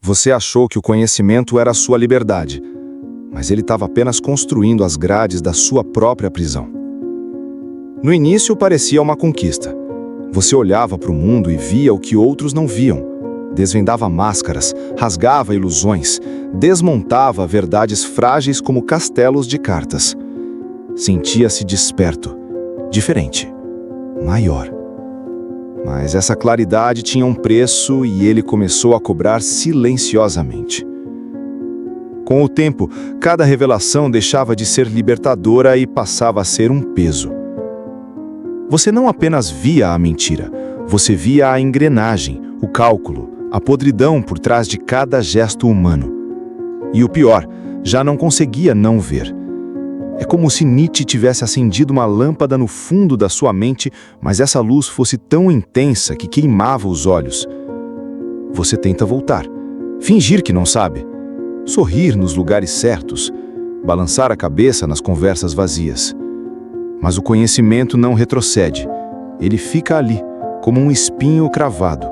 Você achou que o conhecimento era a sua liberdade, mas ele estava apenas construindo as grades da sua própria prisão. No início parecia uma conquista. Você olhava para o mundo e via o que outros não viam. Desvendava máscaras, rasgava ilusões, desmontava verdades frágeis como castelos de cartas. Sentia-se desperto, diferente, maior. Mas essa claridade tinha um preço e ele começou a cobrar silenciosamente. Com o tempo, cada revelação deixava de ser libertadora e passava a ser um peso. Você não apenas via a mentira, você via a engrenagem, o cálculo, a podridão por trás de cada gesto humano. E o pior, já não conseguia não ver. É como se Nietzsche tivesse acendido uma lâmpada no fundo da sua mente, mas essa luz fosse tão intensa que queimava os olhos. Você tenta voltar, fingir que não sabe, sorrir nos lugares certos, balançar a cabeça nas conversas vazias. Mas o conhecimento não retrocede, ele fica ali, como um espinho cravado,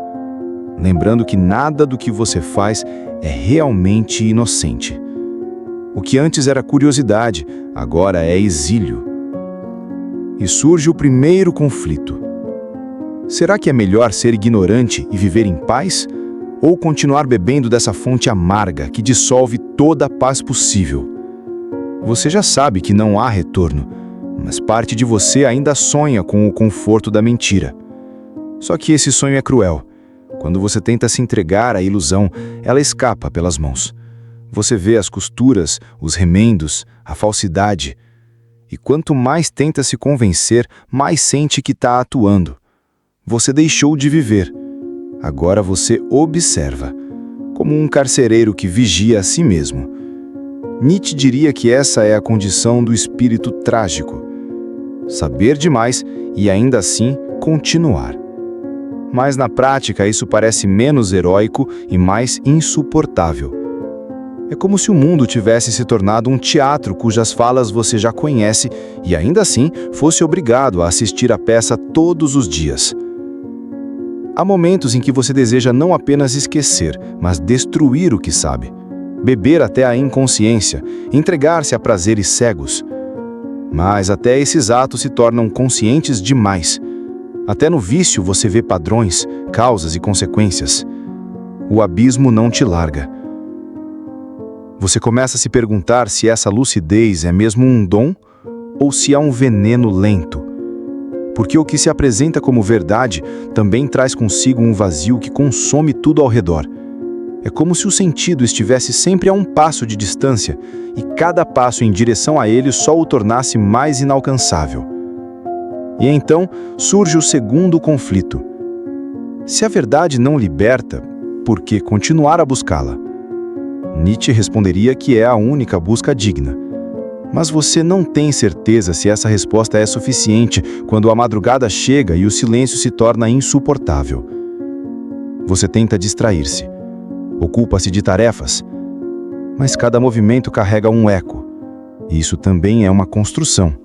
lembrando que nada do que você faz é realmente inocente. O que antes era curiosidade, agora é exílio. E surge o primeiro conflito. Será que é melhor ser ignorante e viver em paz? Ou continuar bebendo dessa fonte amarga que dissolve toda a paz possível? Você já sabe que não há retorno, mas parte de você ainda sonha com o conforto da mentira. Só que esse sonho é cruel. Quando você tenta se entregar à ilusão, ela escapa pelas mãos. Você vê as costuras, os remendos, a falsidade. E quanto mais tenta se convencer, mais sente que está atuando. Você deixou de viver. Agora você observa, como um carcereiro que vigia a si mesmo. Nietzsche diria que essa é a condição do espírito trágico. Saber demais e ainda assim continuar. Mas na prática isso parece menos heróico e mais insuportável. É como se o mundo tivesse se tornado um teatro cujas falas você já conhece e ainda assim fosse obrigado a assistir a peça todos os dias. Há momentos em que você deseja não apenas esquecer, mas destruir o que sabe. Beber até a inconsciência, entregar-se a prazeres cegos. Mas até esses atos se tornam conscientes demais. Até no vício você vê padrões, causas e consequências. O abismo não te larga. Você começa a se perguntar se essa lucidez é mesmo um dom ou se é um veneno lento. Porque o que se apresenta como verdade também traz consigo um vazio que consome tudo ao redor. É como se o sentido estivesse sempre a um passo de distância e cada passo em direção a ele só o tornasse mais inalcançável. E então surge o segundo conflito. Se a verdade não liberta, por que continuar a buscá-la? Nietzsche responderia que é a única busca digna. Mas você não tem certeza se essa resposta é suficiente quando a madrugada chega e o silêncio se torna insuportável. Você tenta distrair-se, ocupa-se de tarefas, mas cada movimento carrega um eco, e isso também é uma construção.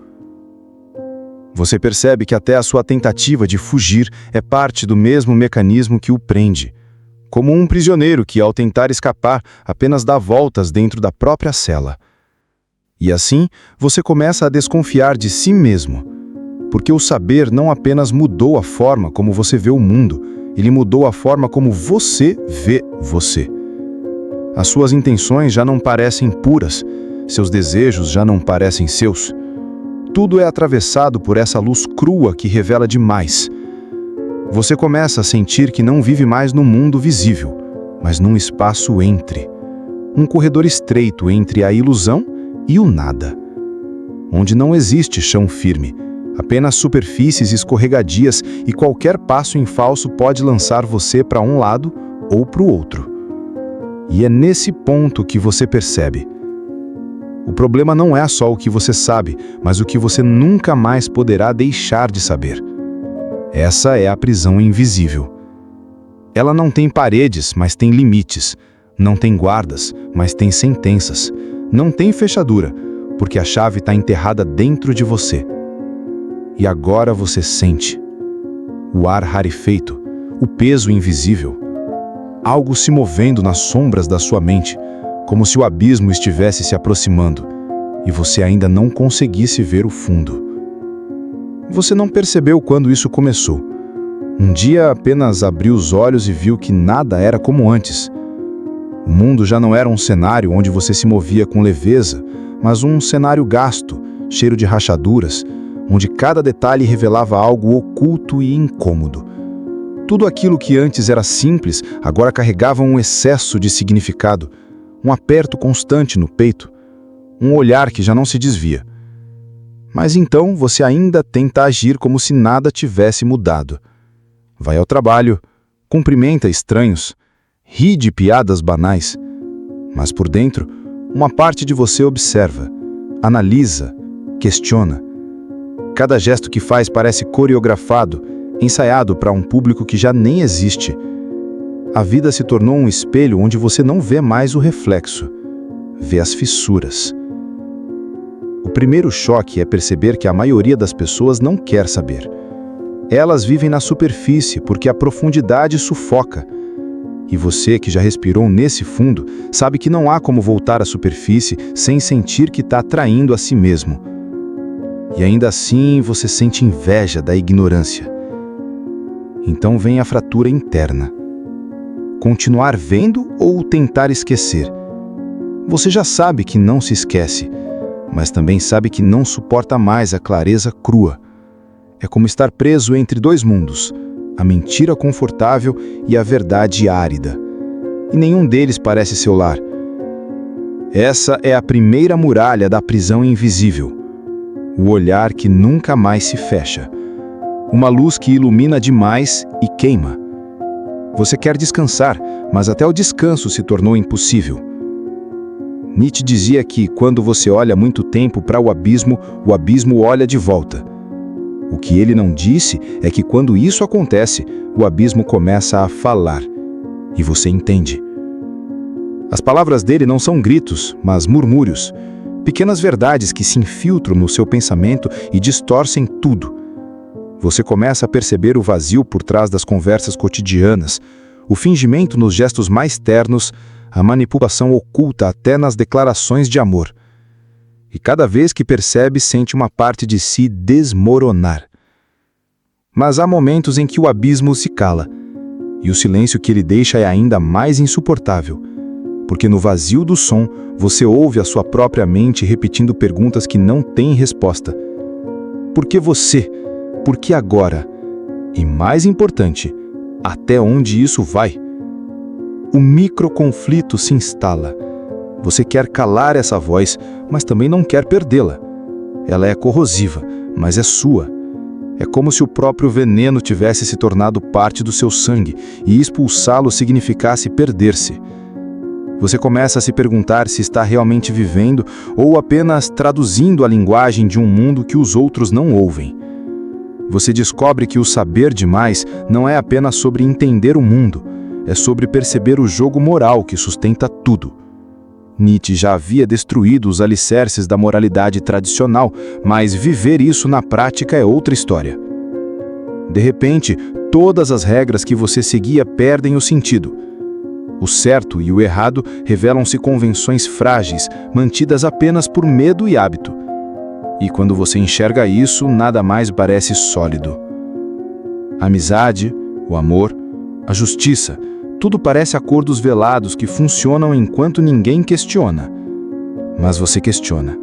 Você percebe que até a sua tentativa de fugir é parte do mesmo mecanismo que o prende, como um prisioneiro que, ao tentar escapar, apenas dá voltas dentro da própria cela. E assim, você começa a desconfiar de si mesmo, porque o saber não apenas mudou a forma como você vê o mundo, ele mudou a forma como você vê você. As suas intenções já não parecem puras, seus desejos já não parecem seus. Tudo é atravessado por essa luz crua que revela demais. Você começa a sentir que não vive mais no mundo visível, mas num espaço entre. Um corredor estreito entre a ilusão e o nada. Onde não existe chão firme, apenas superfícies escorregadias e qualquer passo em falso pode lançar você para um lado ou para o outro. E é nesse ponto que você percebe. O problema não é só o que você sabe, mas o que você nunca mais poderá deixar de saber. Essa é a prisão invisível. Ela não tem paredes, mas tem limites. Não tem guardas, mas tem sentenças. Não tem fechadura, porque a chave está enterrada dentro de você. E agora você sente o ar rarefeito, o peso invisível. algo se movendo nas sombras da sua mente, como se o abismo estivesse se aproximando e você ainda não conseguisse ver o fundo. Você não percebeu quando isso começou. Um dia apenas abriu os olhos e viu que nada era como antes. O mundo já não era um cenário onde você se movia com leveza, mas um cenário gasto, cheiro de rachaduras, onde cada detalhe revelava algo oculto e incômodo. Tudo aquilo que antes era simples, agora carregava um excesso de significado, um aperto constante no peito, um olhar que já não se desvia. Mas então você ainda tenta agir como se nada tivesse mudado. Vai ao trabalho, cumprimenta estranhos, ri de piadas banais, mas por dentro, uma parte de você observa, analisa, questiona. Cada gesto que faz parece coreografado, ensaiado para um público que já nem existe. A vida se tornou um espelho onde você não vê mais o reflexo, vê as fissuras. O primeiro choque é perceber que a maioria das pessoas não quer saber. Elas vivem na superfície porque a profundidade sufoca. E você, que já respirou nesse fundo, sabe que não há como voltar à superfície sem sentir que está traindo a si mesmo. E ainda assim você sente inveja da ignorância. Então vem a fratura interna. Continuar vendo ou tentar esquecer? Você já sabe que não se esquece, mas também sabe que não suporta mais a clareza crua. É como estar preso entre dois mundos, a mentira confortável e a verdade árida. E nenhum deles parece seu lar. Essa é a primeira muralha da prisão invisível. O olhar que nunca mais se fecha. Uma luz que ilumina demais e queima. Você quer descansar, mas até o descanso se tornou impossível. Nietzsche dizia que, quando você olha muito tempo para o abismo olha de volta. O que ele não disse é que, quando isso acontece, o abismo começa a falar. E você entende. As palavras dele não são gritos, mas murmúrios. Pequenas verdades que se infiltram no seu pensamento e distorcem tudo. Você começa a perceber o vazio por trás das conversas cotidianas, o fingimento nos gestos mais ternos, a manipulação oculta até nas declarações de amor. E cada vez que percebe, sente uma parte de si desmoronar. Mas há momentos em que o abismo se cala, e o silêncio que ele deixa é ainda mais insuportável, porque no vazio do som, você ouve a sua própria mente repetindo perguntas que não têm resposta. Por que você? Por que agora? E mais importante, até onde isso vai? O microconflito se instala. Você quer calar essa voz, mas também não quer perdê-la. Ela é corrosiva, mas é sua. É como se o próprio veneno tivesse se tornado parte do seu sangue e expulsá-lo significasse perder-se. Você começa a se perguntar se está realmente vivendo ou apenas traduzindo a linguagem de um mundo que os outros não ouvem. Você descobre que o saber demais não é apenas sobre entender o mundo, é sobre perceber o jogo moral que sustenta tudo. Nietzsche já havia destruído os alicerces da moralidade tradicional, mas viver isso na prática é outra história. De repente, todas as regras que você seguia perdem o sentido. O certo e o errado revelam-se convenções frágeis, mantidas apenas por medo e hábito. E quando você enxerga isso, nada mais parece sólido. A amizade, o amor, a justiça, tudo parece acordos velados que funcionam enquanto ninguém questiona. Mas você questiona.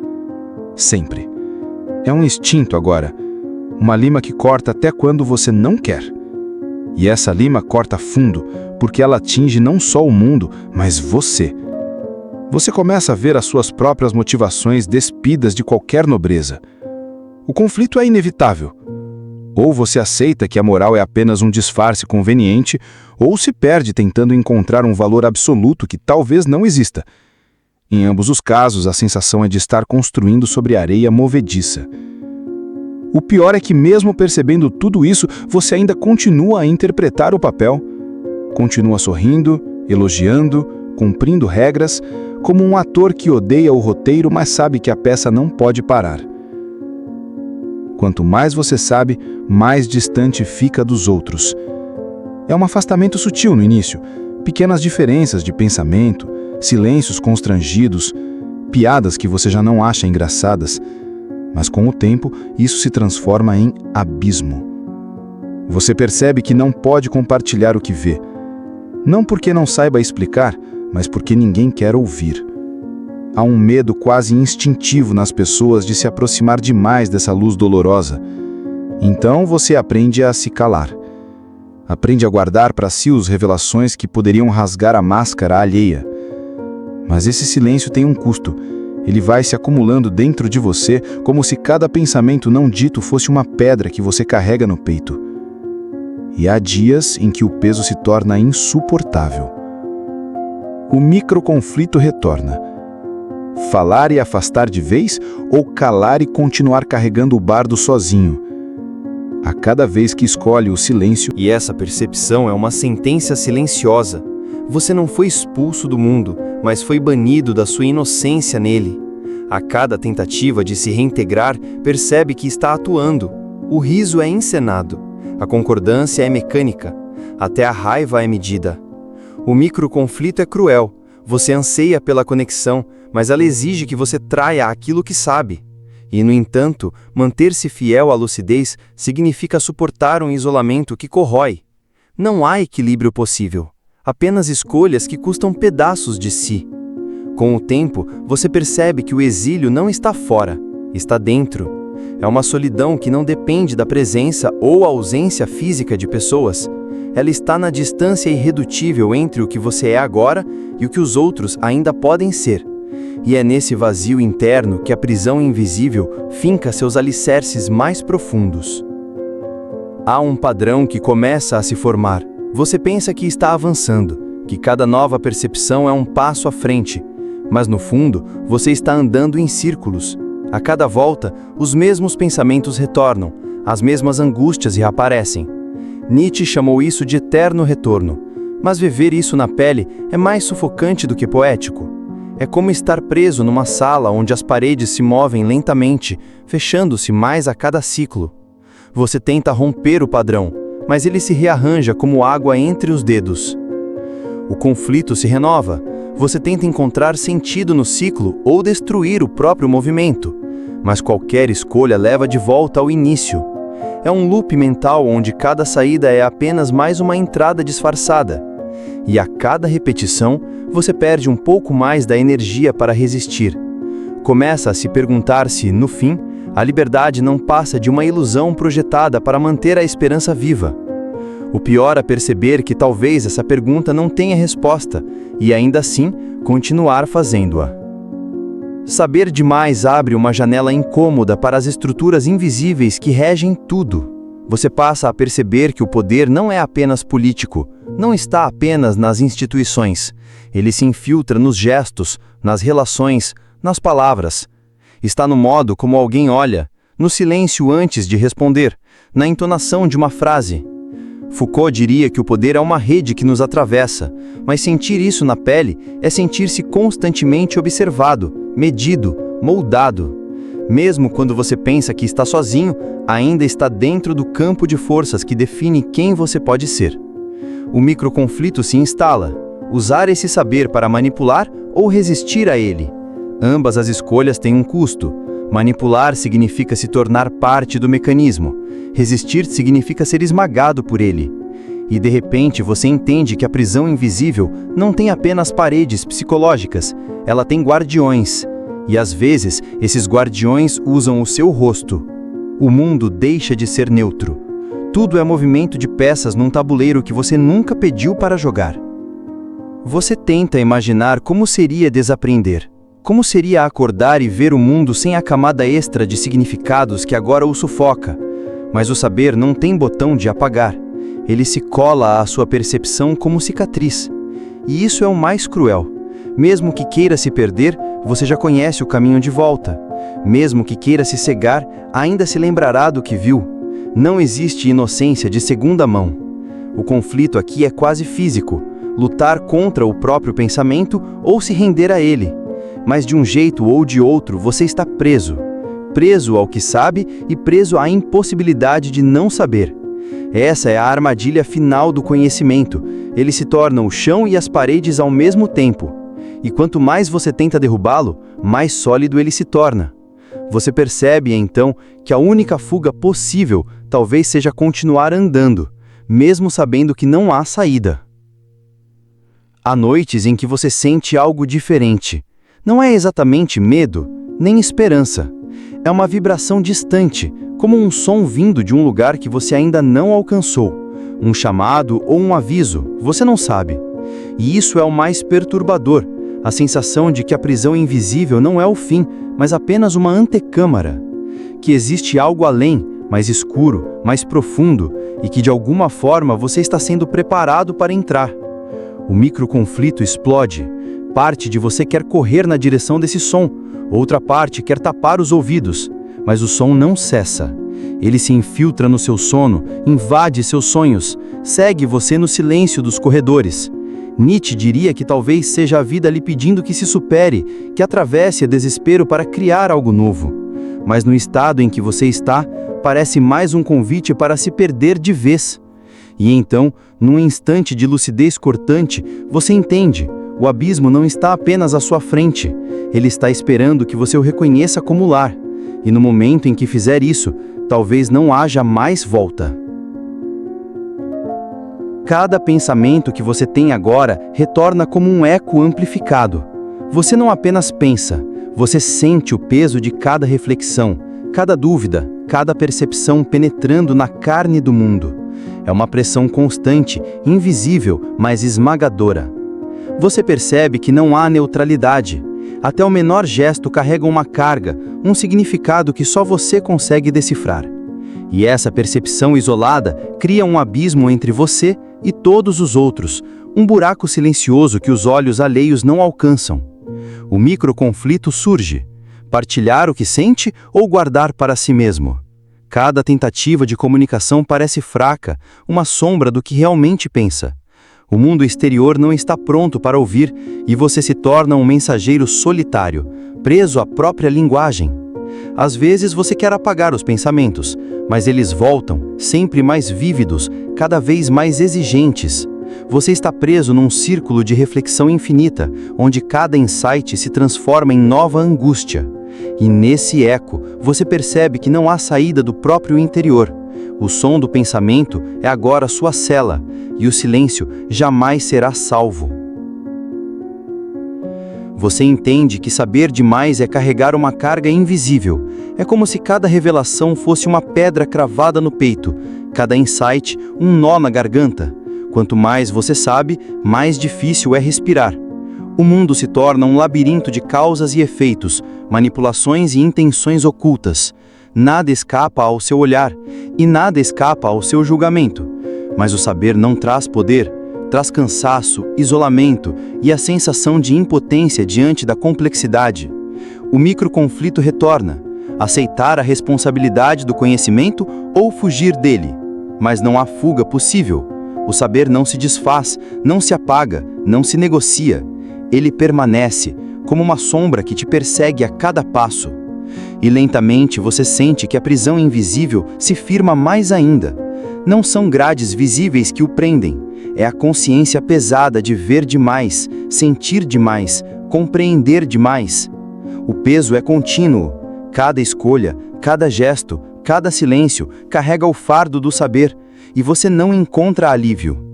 Sempre. É um instinto agora. Uma lima que corta até quando você não quer. E essa lima corta fundo, porque ela atinge não só o mundo, mas você. Você começa a ver as suas próprias motivações despidas de qualquer nobreza. O conflito é inevitável. Ou você aceita que a moral é apenas um disfarce conveniente, ou se perde tentando encontrar um valor absoluto que talvez não exista. Em ambos os casos, a sensação é de estar construindo sobre areia movediça. O pior é que, mesmo percebendo tudo isso, você ainda continua a interpretar o papel. Continua sorrindo, elogiando, cumprindo regras, como um ator que odeia o roteiro, mas sabe que a peça não pode parar. Quanto mais você sabe, mais distante fica dos outros. É um afastamento sutil no início, Pequenas diferenças de pensamento, silêncios constrangidos, piadas que você já não acha engraçadas, mas com o tempo isso se transforma em abismo. Você percebe que não pode compartilhar o que vê, não porque não saiba explicar, mas porque ninguém quer ouvir. Há um medo quase instintivo nas pessoas de se aproximar demais dessa luz dolorosa. Então você aprende a se calar. Aprende a guardar para si as revelações que poderiam rasgar a máscara alheia. Mas esse silêncio tem um custo. Ele vai se acumulando dentro de você como se cada pensamento não dito fosse uma pedra que você carrega no peito. E há dias em que o peso se torna insuportável. O microconflito retorna. Falar e afastar de vez ou calar e continuar carregando o bardo sozinho? A cada vez que escolhe o silêncio... E essa percepção é uma sentença silenciosa. Você não foi expulso do mundo, mas foi banido da sua inocência nele. A cada tentativa de se reintegrar, percebe que está atuando. O riso é encenado. A concordância é mecânica. Até a raiva é medida. O microconflito é cruel. Você anseia pela conexão, mas ela exige que você traia aquilo que sabe. E, no entanto, manter-se fiel à lucidez significa suportar um isolamento que corrói. Não há equilíbrio possível. Apenas escolhas que custam pedaços de si. Com o tempo, você percebe que o exílio não está fora, está dentro. É uma solidão que não depende da presença ou ausência física de pessoas. Ela está na distância irredutível entre o que você é agora e o que os outros ainda podem ser. E é nesse vazio interno que a prisão invisível finca seus alicerces mais profundos. Há um padrão que começa a se formar. Você pensa que está avançando, que cada nova percepção é um passo à frente, mas no fundo você está andando em círculos. A cada volta, os mesmos pensamentos retornam, as mesmas angústias reaparecem. Nietzsche chamou isso de eterno retorno, mas viver isso na pele é mais sufocante do que poético. É como estar preso numa sala onde as paredes se movem lentamente, fechando-se mais a cada ciclo. Você tenta romper o padrão, mas ele se rearranja como água entre os dedos. O conflito se renova. Você tenta encontrar sentido no ciclo ou destruir o próprio movimento, mas qualquer escolha leva de volta ao início. É um loop mental onde cada saída é apenas mais uma entrada disfarçada. E a cada repetição, você perde um pouco mais da energia para resistir. Começa a se perguntar se, no fim, a liberdade não passa de uma ilusão projetada para manter a esperança viva. O pior é perceber que talvez essa pergunta não tenha resposta e, ainda assim, continuar fazendo-a. Saber demais abre uma janela incômoda para as estruturas invisíveis que regem tudo. Você passa a perceber que o poder não é apenas político, não está apenas nas instituições. Ele se infiltra nos gestos, nas relações, nas palavras. Está no modo como alguém olha, no silêncio antes de responder, na entonação de uma frase. Foucault diria que o poder é uma rede que nos atravessa, mas sentir isso na pele é sentir-se constantemente observado, medido, moldado. Mesmo quando você pensa que está sozinho, ainda está dentro do campo de forças que define quem você pode ser. O microconflito se instala. Usar esse saber para manipular ou resistir a ele. Ambas as escolhas têm um custo. Manipular significa se tornar parte do mecanismo. Resistir significa ser esmagado por ele. E de repente você entende que a prisão invisível não tem apenas paredes psicológicas, ela tem guardiões. E às vezes esses guardiões usam o seu rosto. O mundo deixa de ser neutro. Tudo é movimento de peças num tabuleiro que você nunca pediu para jogar. Você tenta imaginar como seria desaprender. Como seria acordar e ver o mundo sem a camada extra de significados que agora o sufoca? Mas o saber não tem botão de apagar. Ele se cola à sua percepção como cicatriz. E isso é o mais cruel. Mesmo que queira se perder, você já conhece o caminho de volta. Mesmo que queira se cegar, ainda se lembrará do que viu. Não existe inocência de segunda mão. O conflito aqui é quase físico. Lutar contra o próprio pensamento ou se render a ele. Mas de um jeito ou de outro você está preso. Preso ao que sabe e preso à impossibilidade de não saber. Essa é a armadilha final do conhecimento. ele se torna o chão e as paredes ao mesmo tempo. E quanto mais você tenta derrubá-lo, mais sólido ele se torna. Você percebe, então, que a única fuga possível talvez seja continuar andando, mesmo sabendo que não há saída. Há noites em que você sente algo diferente. Não é exatamente medo, nem esperança. É uma vibração distante, como um som vindo de um lugar que você ainda não alcançou. Um chamado ou um aviso, você não sabe. E isso é o mais perturbador, a sensação de que a prisão invisível não é o fim, mas apenas uma antecâmara. Que existe algo além, mais escuro, mais profundo, e que de alguma forma você está sendo preparado para entrar. O microconflito explode. Parte de você quer correr na direção desse som, outra parte quer tapar os ouvidos, mas o som não cessa. Ele se infiltra no seu sono, invade seus sonhos, segue você no silêncio dos corredores. Nietzsche diria que talvez seja a vida lhe pedindo que se supere, que atravesse o desespero para criar algo novo. Mas no estado em que você está, parece mais um convite para se perder de vez. E então, num instante de lucidez cortante, você entende, o abismo não está apenas à sua frente, ele está esperando que você o reconheça como lar. E no momento em que fizer isso, talvez não haja mais volta. Cada pensamento que você tem agora retorna como um eco amplificado. Você não apenas pensa, você sente o peso de cada reflexão, cada dúvida, cada percepção penetrando na carne do mundo. É uma pressão constante, invisível, mas esmagadora. Você percebe que não há neutralidade. Até o menor gesto carrega uma carga, um significado que só você consegue decifrar. E essa percepção isolada cria um abismo entre você e todos os outros, um buraco silencioso que os olhos alheios não alcançam. O microconflito surge: partilhar o que sente ou guardar para si mesmo. Cada tentativa de comunicação parece fraca, uma sombra do que realmente pensa. O mundo exterior não está pronto para ouvir e você se torna um mensageiro solitário, preso à própria linguagem. Às vezes você quer apagar os pensamentos, mas eles voltam, sempre mais vívidos, cada vez mais exigentes. Você está preso num círculo de reflexão infinita, onde cada insight se transforma em nova angústia. E nesse eco, você percebe que não há saída do próprio interior. O som do pensamento é agora sua cela, e o silêncio jamais será salvo. Você entende que saber demais é carregar uma carga invisível. É como se cada revelação fosse uma pedra cravada no peito, cada insight um nó na garganta. Quanto mais você sabe, mais difícil é respirar. O mundo se torna um labirinto de causas e efeitos, manipulações e intenções ocultas. Nada escapa ao seu olhar, e nada escapa ao seu julgamento. Mas o saber não traz poder, traz cansaço, isolamento e a sensação de impotência diante da complexidade. O microconflito retorna: aceitar a responsabilidade do conhecimento ou fugir dele. Mas não há fuga possível. O saber não se desfaz, não se apaga, não se negocia. Ele permanece, como uma sombra que te persegue a cada passo. E lentamente você sente que a prisão invisível se firma mais ainda. Não são grades visíveis que o prendem, é a consciência pesada de ver demais, sentir demais, compreender demais. O peso é contínuo. Cada escolha, cada gesto, cada silêncio carrega o fardo do saber, e você não encontra alívio.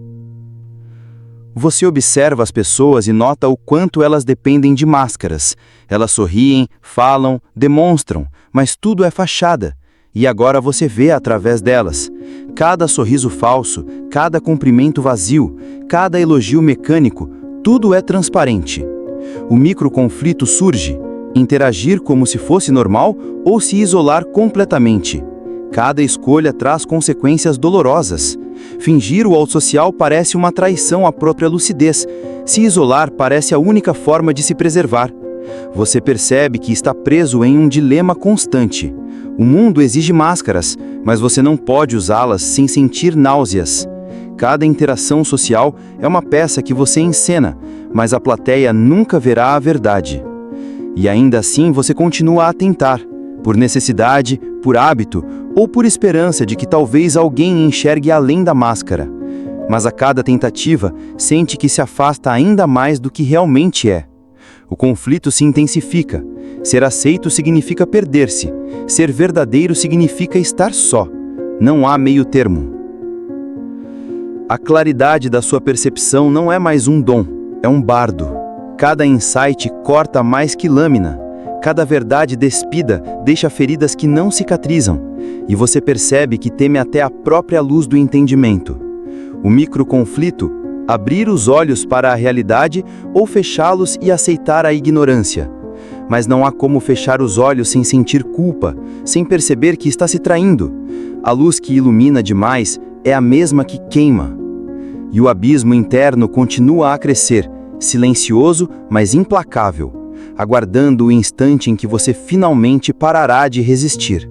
Você observa as pessoas e nota o quanto elas dependem de máscaras. Elas sorriem, falam, demonstram, mas tudo é fachada. E agora você vê através delas. Cada sorriso falso, cada cumprimento vazio, cada elogio mecânico, tudo é transparente. O microconflito surge: interagir como se fosse normal ou se isolar completamente. Cada escolha traz consequências dolorosas. Fingir o autossocial parece uma traição à própria lucidez. Se isolar parece a única forma de se preservar. Você percebe que está preso em um dilema constante. O mundo exige máscaras, mas você não pode usá-las sem sentir náuseas. Cada interação social é uma peça que você encena, mas a plateia nunca verá a verdade. E ainda assim você continua a tentar, por necessidade, por hábito ou por esperança de que talvez alguém enxergue além da máscara. mas a cada tentativa sente que se afasta ainda mais do que realmente é. O conflito se intensifica. Ser aceito significa perder-se. Ser verdadeiro significa estar só. Não há meio termo. A claridade da sua percepção não é mais um dom, é um bardo. Cada insight corta mais que lâmina. Cada verdade despida deixa feridas que não cicatrizam. E você percebe que teme até a própria luz do entendimento. O microconflito, abrir os olhos para a realidade ou fechá-los e aceitar a ignorância. Mas não há como fechar os olhos sem sentir culpa, sem perceber que está se traindo. A luz que ilumina demais é a mesma que queima. E o abismo interno continua a crescer, silencioso, mas implacável, aguardando o instante em que você finalmente parará de resistir.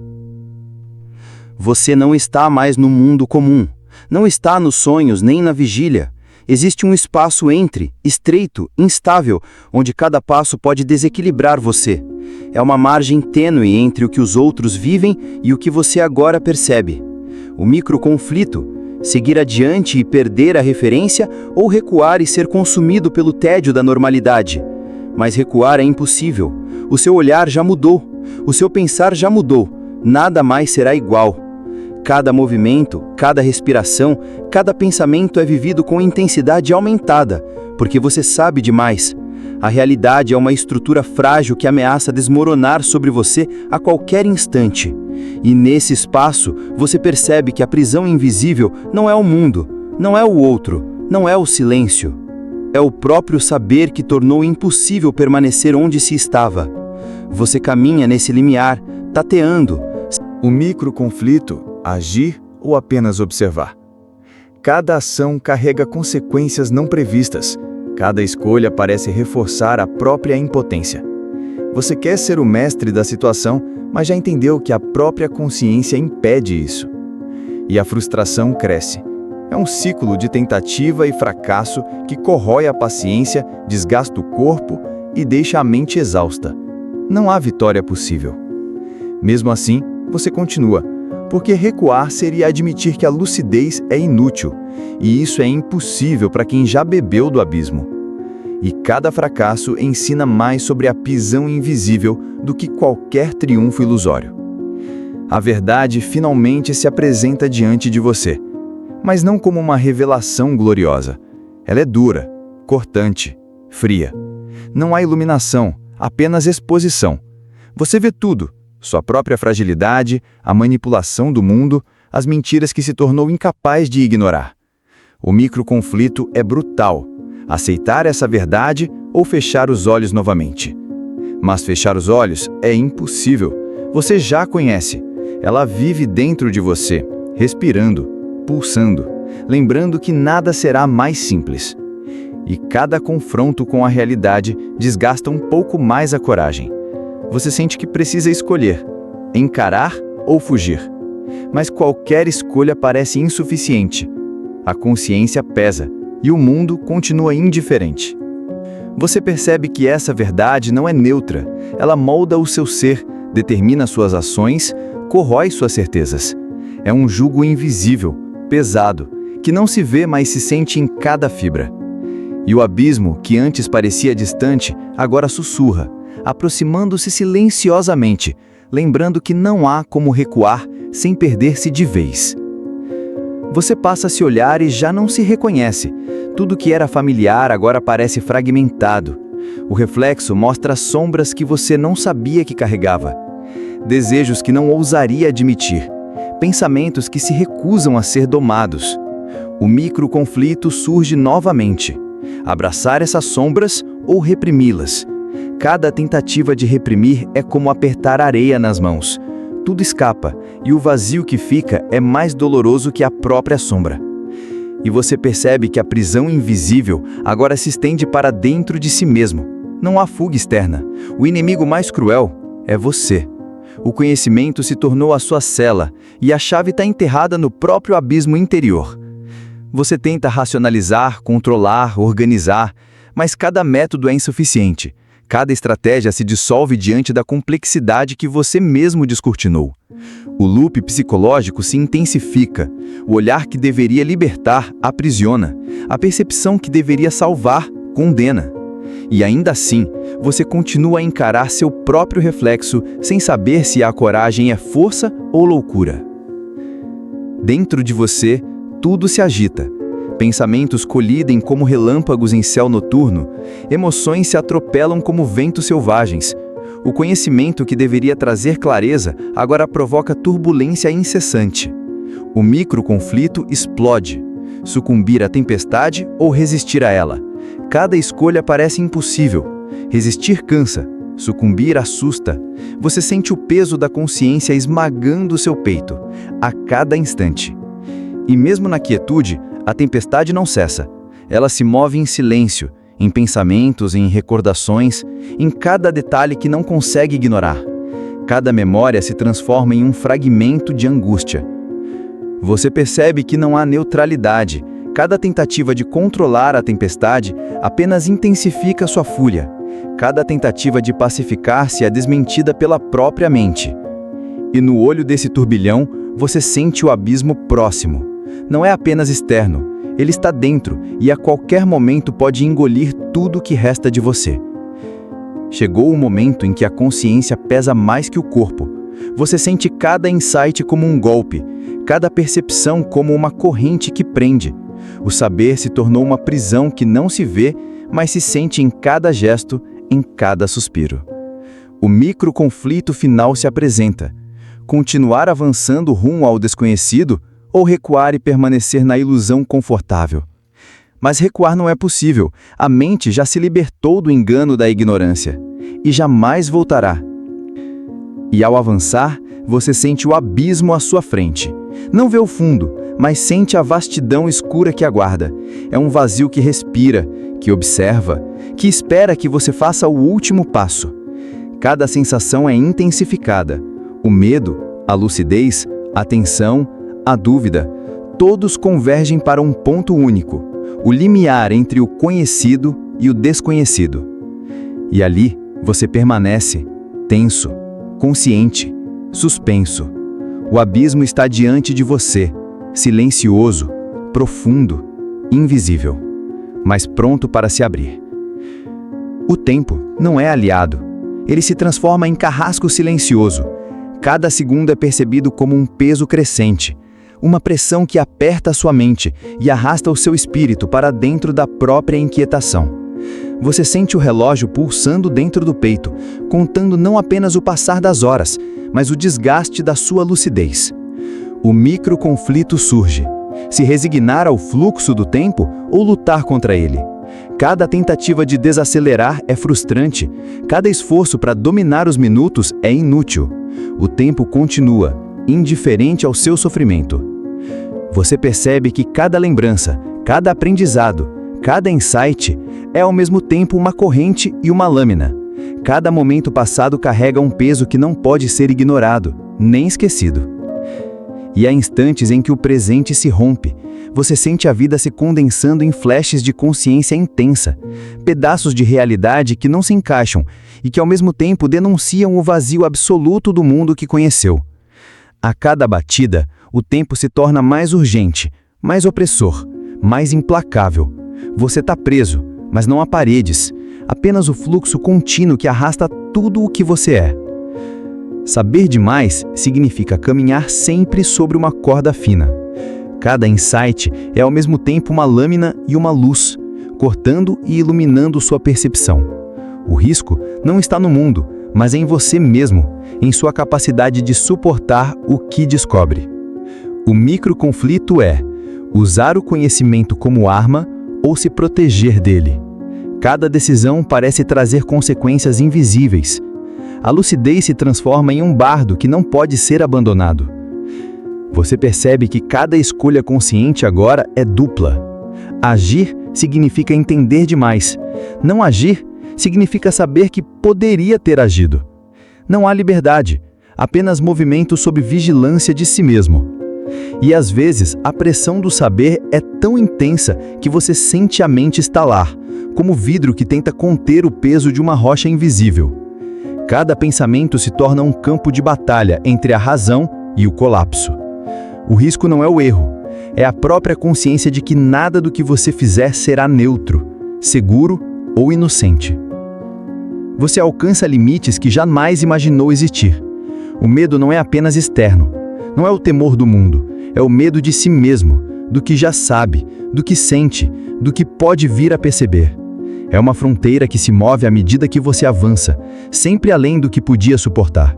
Você não está mais no mundo comum, não está nos sonhos nem na vigília. Existe um espaço entre, estreito, instável, onde cada passo pode desequilibrar você. É uma margem tênue entre o que os outros vivem e o que você agora percebe. O microconflito, seguir adiante e perder a referência ou recuar e ser consumido pelo tédio da normalidade. Mas recuar é impossível. O seu olhar já mudou. O seu pensar já mudou. Nada mais será igual. Cada movimento, cada respiração, cada pensamento é vivido com intensidade aumentada, porque você sabe demais. A realidade é uma estrutura frágil que ameaça desmoronar sobre você a qualquer instante. E nesse espaço, você percebe que a prisão invisível não é o mundo, não é o outro, não é o silêncio. É o próprio saber que tornou impossível permanecer onde se estava. Você caminha nesse limiar, tateando. O microconflito, agir ou apenas observar. Cada ação carrega consequências não previstas. Cada escolha parece reforçar a própria impotência. Você quer ser o mestre da situação, mas já entendeu que a própria consciência impede isso. E a frustração cresce. É um ciclo de tentativa e fracasso que corrói a paciência, desgasta o corpo e deixa a mente exausta. Não há vitória possível. Mesmo assim, você continua, porque recuar seria admitir que a lucidez é inútil, e isso é impossível para quem já bebeu do abismo. E cada fracasso ensina mais sobre a prisão invisível do que qualquer triunfo ilusório. A verdade finalmente se apresenta diante de você, mas não como uma revelação gloriosa. Ela é dura, cortante, fria. Não há iluminação, apenas exposição. Você vê tudo. Sua própria fragilidade, a manipulação do mundo, as mentiras que se tornou incapaz de ignorar. O microconflito é brutal. Aceitar essa verdade ou fechar os olhos novamente. Mas fechar os olhos é impossível. Você já a conhece. Ela vive dentro de você, respirando, pulsando, lembrando que nada será mais simples. E cada confronto com a realidade desgasta um pouco mais a coragem. Você sente que precisa escolher, encarar ou fugir. Mas qualquer escolha parece insuficiente. A consciência pesa e o mundo continua indiferente. Você percebe que essa verdade não é neutra. Ela molda o seu ser, determina suas ações, corrói suas certezas. É um jugo invisível, pesado, que não se vê, mas se sente em cada fibra. E o abismo, que antes parecia distante, agora sussurra, aproximando-se silenciosamente, lembrando que não há como recuar sem perder-se de vez. Você passa a se olhar e já não se reconhece. Tudo que era familiar agora parece fragmentado. O reflexo mostra sombras que você não sabia que carregava. Desejos que não ousaria admitir. Pensamentos que se recusam a ser domados. O microconflito surge novamente. Abraçar essas sombras ou reprimi-las. Cada tentativa de reprimir é como apertar areia nas mãos. Tudo escapa, e o vazio que fica é mais doloroso que a própria sombra. E você percebe que a prisão invisível agora se estende para dentro de si mesmo. Não há fuga externa. O inimigo mais cruel é você. O conhecimento se tornou a sua cela, e a chave está enterrada no próprio abismo interior. Você tenta racionalizar, controlar, organizar, mas cada método é insuficiente. Cada estratégia se dissolve diante da complexidade que você mesmo descortinou. O loop psicológico se intensifica. O olhar que deveria libertar aprisiona. A percepção que deveria salvar condena. E ainda assim, você continua a encarar seu próprio reflexo sem saber se a coragem é força ou loucura. Dentro de você, tudo se agita. Pensamentos colidem como relâmpagos em céu noturno, emoções se atropelam como ventos selvagens. O conhecimento que deveria trazer clareza agora provoca turbulência incessante. O microconflito explode. Sucumbir à tempestade ou resistir a ela. Cada escolha parece impossível. Resistir cansa, sucumbir assusta. Você sente o peso da consciência esmagando seu peito, a cada instante. E mesmo na quietude, a tempestade não cessa. Ela se move em silêncio, em pensamentos, em recordações, em cada detalhe que não consegue ignorar. Cada memória se transforma em um fragmento de angústia. Você percebe que não há neutralidade. Cada tentativa de controlar a tempestade apenas intensifica sua fúria. Cada tentativa de pacificar-se é desmentida pela própria mente. E no olho desse turbilhão, você sente o abismo próximo. Não é apenas externo, ele está dentro e a qualquer momento pode engolir tudo que resta de você. Chegou o momento em que a consciência pesa mais que o corpo. Você sente cada insight como um golpe, cada percepção como uma corrente que prende. O saber se tornou uma prisão que não se vê, mas se sente em cada gesto, em cada suspiro. O microconflito final se apresenta. Continuar avançando rumo ao desconhecido ou recuar e permanecer na ilusão confortável. Mas recuar não é possível. A mente já se libertou do engano da ignorância e jamais voltará. E ao avançar, você sente o abismo à sua frente. Não vê o fundo, mas sente a vastidão escura que aguarda. É um vazio que respira, que observa, que espera que você faça o último passo. Cada sensação é intensificada. O medo, a lucidez, a tensão, a dúvida, todos convergem para um ponto único, o limiar entre o conhecido e o desconhecido. E ali você permanece, tenso, consciente, suspenso. O abismo está diante de você, silencioso, profundo, invisível, mas pronto para se abrir. O tempo não é aliado. Ele se transforma em carrasco silencioso. Cada segundo é percebido como um peso crescente, uma pressão que aperta a sua mente e arrasta o seu espírito para dentro da própria inquietação. Você sente o relógio pulsando dentro do peito, contando não apenas o passar das horas, mas o desgaste da sua lucidez. O microconflito surge. Se resignar ao fluxo do tempo ou lutar contra ele. Cada tentativa de desacelerar é frustrante. Cada esforço para dominar os minutos é inútil. O tempo continua, indiferente ao seu sofrimento. Você percebe que cada lembrança, cada aprendizado, cada insight é ao mesmo tempo uma corrente e uma lâmina. Cada momento passado carrega um peso que não pode ser ignorado, nem esquecido. E há instantes em que o presente se rompe. Você sente a vida se condensando em flashes de consciência intensa, pedaços de realidade que não se encaixam e que ao mesmo tempo denunciam o vazio absoluto do mundo que conheceu. A cada batida, o tempo se torna mais urgente, mais opressor, mais implacável. Você está preso, mas não há paredes, apenas o fluxo contínuo que arrasta tudo o que você é. Saber demais significa caminhar sempre sobre uma corda fina. Cada insight é ao mesmo tempo uma lâmina e uma luz, cortando e iluminando sua percepção. O risco não está no mundo, mas em você mesmo, em sua capacidade de suportar o que descobre. O microconflito é usar o conhecimento como arma ou se proteger dele. Cada decisão parece trazer consequências invisíveis. A lucidez se transforma em um bardo que não pode ser abandonado. Você percebe que cada escolha consciente agora é dupla. Agir significa entender demais. Não agir significa saber que poderia ter agido. Não há liberdade, apenas movimento sob vigilância de si mesmo. E às vezes a pressão do saber é tão intensa que você sente a mente estalar, como vidro que tenta conter o peso de uma rocha invisível. Cada pensamento se torna um campo de batalha entre a razão e o colapso. O risco não é o erro, é a própria consciência de que nada do que você fizer será neutro, seguro ou inocente. Você alcança limites que jamais imaginou existir. O medo não é apenas externo, não é o temor do mundo, é o medo de si mesmo, do que já sabe, do que sente, do que pode vir a perceber. É uma fronteira que se move à medida que você avança, sempre além do que podia suportar.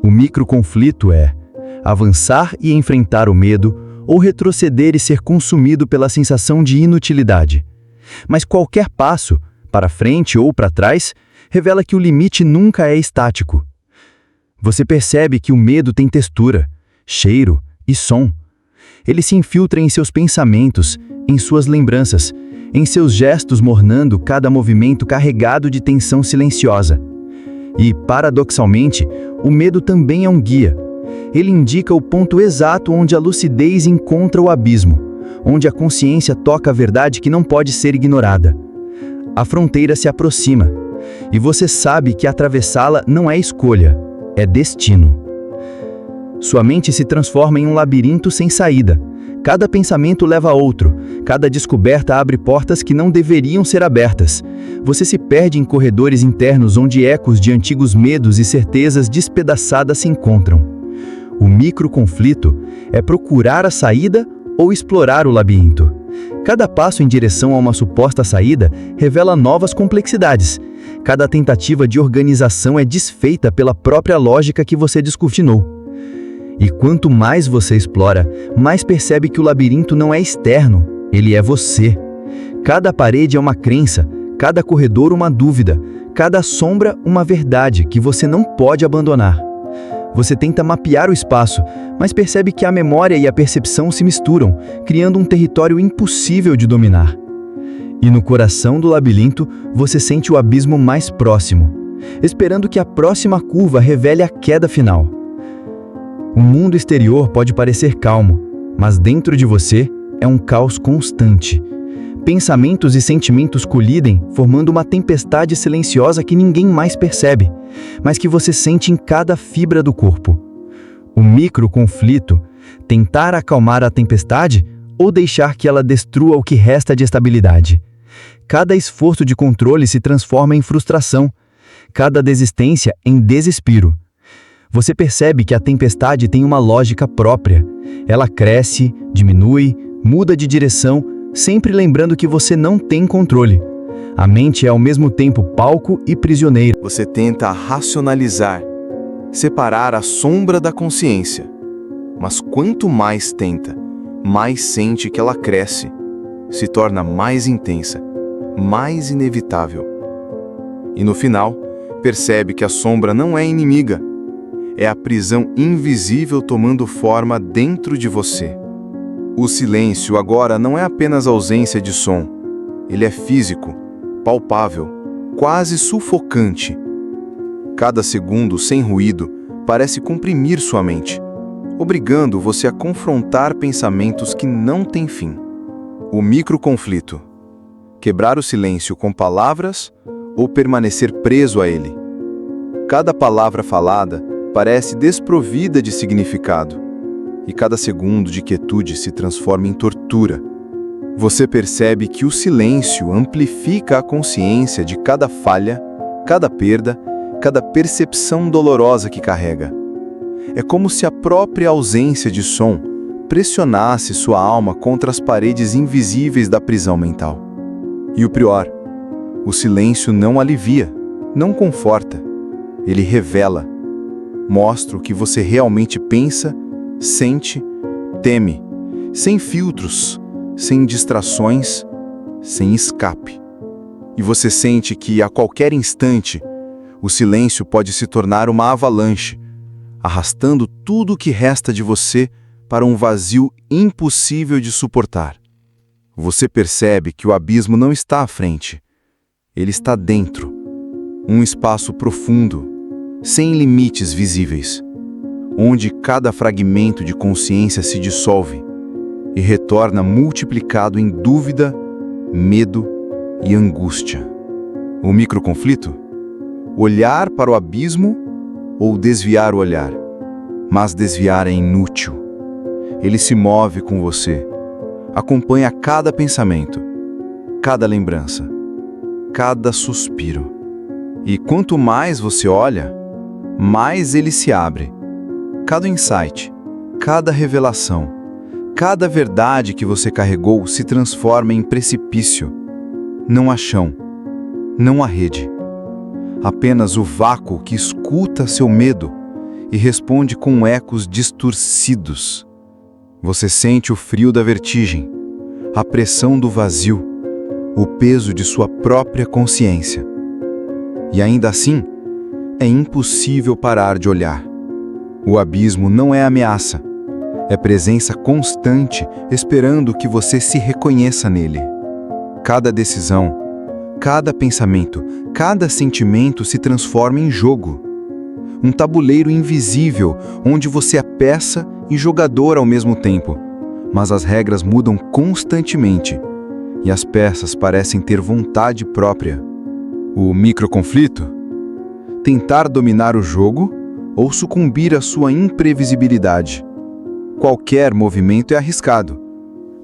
O microconflito é avançar e enfrentar o medo, ou retroceder e ser consumido pela sensação de inutilidade. Mas qualquer passo, para frente ou para trás, revela que o limite nunca é estático. Você percebe que o medo tem textura, cheiro e som. Ele se infiltra em seus pensamentos, em suas lembranças, em seus gestos, mornando cada movimento carregado de tensão silenciosa. E, paradoxalmente, o medo também é um guia. Ele indica o ponto exato onde a lucidez encontra o abismo, onde a consciência toca a verdade que não pode ser ignorada. A fronteira se aproxima, e você sabe que atravessá-la não é escolha, é destino. Sua mente se transforma em um labirinto sem saída. Cada pensamento leva a outro, cada descoberta abre portas que não deveriam ser abertas. Você se perde em corredores internos onde ecos de antigos medos e certezas despedaçadas se encontram. O microconflito é procurar a saída ou explorar o labirinto. Cada passo em direção a uma suposta saída revela novas complexidades. Cada tentativa de organização é desfeita pela própria lógica que você descortinou. E quanto mais você explora, mais percebe que o labirinto não é externo, ele é você. Cada parede é uma crença, cada corredor uma dúvida, cada sombra uma verdade que você não pode abandonar. Você tenta mapear o espaço, mas percebe que a memória e a percepção se misturam, criando um território impossível de dominar. E no coração do labirinto, você sente o abismo mais próximo, esperando que a próxima curva revele a queda final. O mundo exterior pode parecer calmo, mas dentro de você é um caos constante. Pensamentos e sentimentos colidem, formando uma tempestade silenciosa que ninguém mais percebe, mas que você sente em cada fibra do corpo. O microconflito, tentar acalmar a tempestade ou deixar que ela destrua o que resta de estabilidade. Cada esforço de controle se transforma em frustração, cada desistência em desespero. Você percebe que a tempestade tem uma lógica própria. Ela cresce, diminui, muda de direção, sempre lembrando que você não tem controle. A mente é ao mesmo tempo palco e prisioneira. Você tenta racionalizar, separar a sombra da consciência. Mas quanto mais tenta, mais sente que ela cresce, se torna mais intensa, mais inevitável. E no final, percebe que a sombra não é inimiga. É a prisão invisível tomando forma dentro de você. O silêncio agora não é apenas ausência de som. Ele é físico, palpável, quase sufocante. Cada segundo sem ruído parece comprimir sua mente, obrigando você a confrontar pensamentos que não têm fim. O microconflito. Quebrar o silêncio com palavras ou permanecer preso a ele. Cada palavra falada parece desprovida de significado, e cada segundo de quietude se transforma em tortura. Você percebe que o silêncio amplifica a consciência de cada falha, cada perda, cada percepção dolorosa que carrega. É como se a própria ausência de som pressionasse sua alma contra as paredes invisíveis da prisão mental. E o pior, o silêncio não alivia, não conforta, ele revela. Mostra o que você realmente pensa, sente, teme, sem filtros, sem distrações, sem escape. E você sente que, a qualquer instante, o silêncio pode se tornar uma avalanche, arrastando tudo o que resta de você para um vazio impossível de suportar. Você percebe que o abismo não está à frente, ele está dentro, um espaço profundo, sem limites visíveis, onde cada fragmento de consciência se dissolve e retorna multiplicado em dúvida, medo e angústia. O microconflito? Olhar para o abismo ou desviar o olhar? Mas desviar é inútil. Ele se move com você, acompanha cada pensamento, cada lembrança, cada suspiro. E quanto mais você olha, mais ele se abre. Cada insight, cada revelação, cada verdade que você carregou se transforma em precipício. Não há chão, não há rede. Apenas o vácuo que escuta seu medo e responde com ecos distorcidos. Você sente o frio da vertigem, a pressão do vazio, o peso de sua própria consciência. E ainda assim, é impossível parar de olhar. O abismo não é ameaça, é presença constante esperando que você se reconheça nele. Cada decisão, cada pensamento, cada sentimento se transforma em jogo. Um tabuleiro invisível onde você é peça e jogador ao mesmo tempo, mas as regras mudam constantemente e as peças parecem ter vontade própria. O microconflito? Tentar dominar o jogo ou sucumbir à sua imprevisibilidade. Qualquer movimento é arriscado,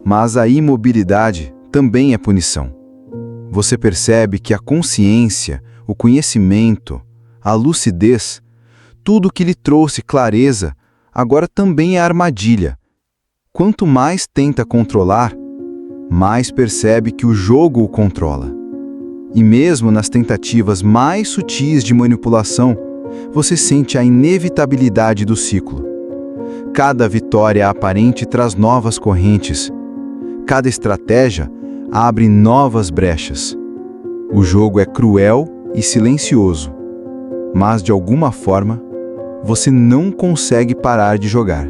mas a imobilidade também é punição. Você percebe que a consciência, o conhecimento, a lucidez, tudo que lhe trouxe clareza, agora também é armadilha. Quanto mais tenta controlar, mais percebe que o jogo o controla. E mesmo nas tentativas mais sutis de manipulação, você sente a inevitabilidade do ciclo. Cada vitória aparente traz novas correntes. Cada estratégia abre novas brechas. O jogo é cruel e silencioso, mas de alguma forma, você não consegue parar de jogar.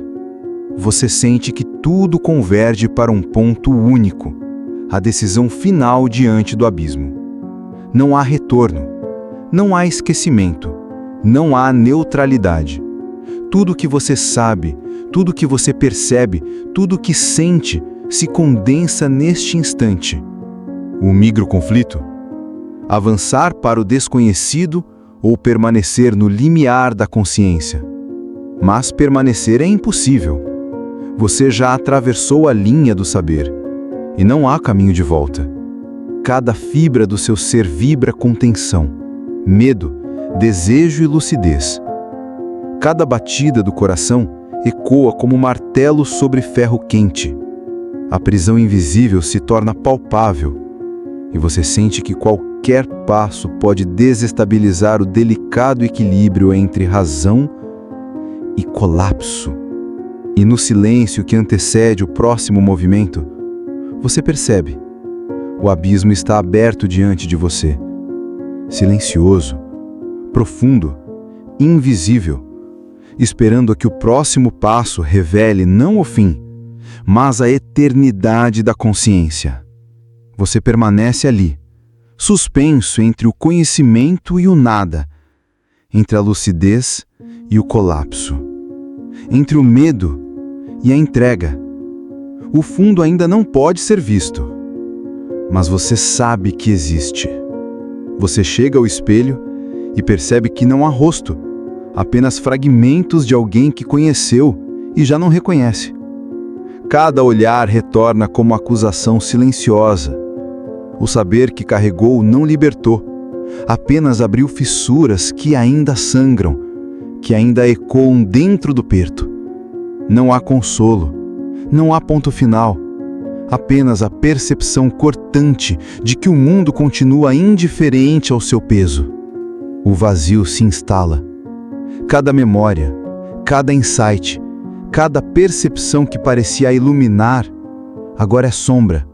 Você sente que tudo converge para um ponto único, a decisão final diante do abismo. Não há retorno, não há esquecimento, não há neutralidade. Tudo que você sabe, tudo que você percebe, tudo que sente, se condensa neste instante. O microconflito? Avançar para o desconhecido ou permanecer no limiar da consciência. Mas permanecer é impossível. Você já atravessou a linha do saber, e não há caminho de volta. Cada fibra do seu ser vibra com tensão, medo, desejo e lucidez. Cada batida do coração ecoa como martelo sobre ferro quente. A prisão invisível se torna palpável, e você sente que qualquer passo pode desestabilizar o delicado equilíbrio entre razão e colapso. E no silêncio que antecede o próximo movimento, você percebe: o abismo está aberto diante de você. Silencioso, profundo, invisível, esperando que o próximo passo revele não o fim, mas a eternidade da consciência. Você permanece ali, suspenso entre o conhecimento e o nada, entre a lucidez e o colapso, entre o medo e a entrega. O fundo ainda não pode ser visto, mas você sabe que existe. Você chega ao espelho e percebe que não há rosto, apenas fragmentos de alguém que conheceu e já não reconhece. Cada olhar retorna como acusação silenciosa. O saber que carregou não libertou, apenas abriu fissuras que ainda sangram, que ainda ecoam dentro do peito. Não há consolo, não há ponto final, apenas a percepção cortante de que o mundo continua indiferente ao seu peso. O vazio se instala. Cada memória, cada insight, cada percepção que parecia iluminar, agora é sombra.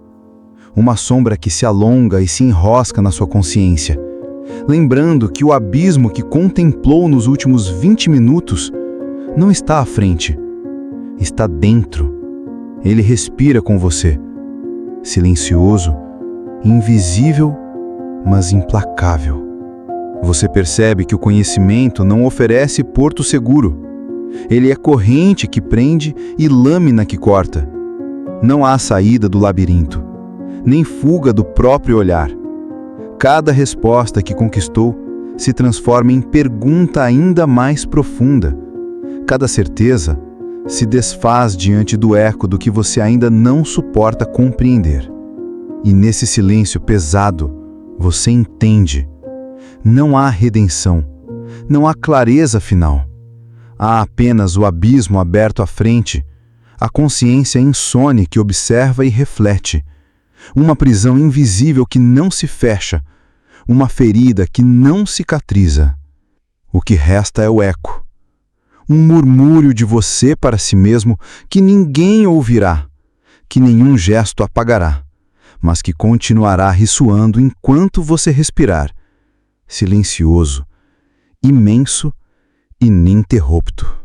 Uma sombra que se alonga e se enrosca na sua consciência, lembrando que o abismo que contemplou nos últimos 20 minutos não está à frente, está dentro. Ele respira com você, silencioso, invisível, mas implacável. Você percebe que o conhecimento não oferece porto seguro. Ele é corrente que prende e lâmina que corta. Não há saída do labirinto, nem fuga do próprio olhar. Cada resposta que conquistou se transforma em pergunta ainda mais profunda. Cada certeza se desfaz diante do eco do que você ainda não suporta compreender. E nesse silêncio pesado, você entende. Não há redenção, não há clareza final. Há apenas o abismo aberto à frente, a consciência insone que observa e reflete, uma prisão invisível que não se fecha, uma ferida que não cicatriza. O que resta é o eco, um murmúrio de você para si mesmo que ninguém ouvirá, que nenhum gesto apagará, mas que continuará ressoando enquanto você respirar, silencioso, imenso e ininterrupto.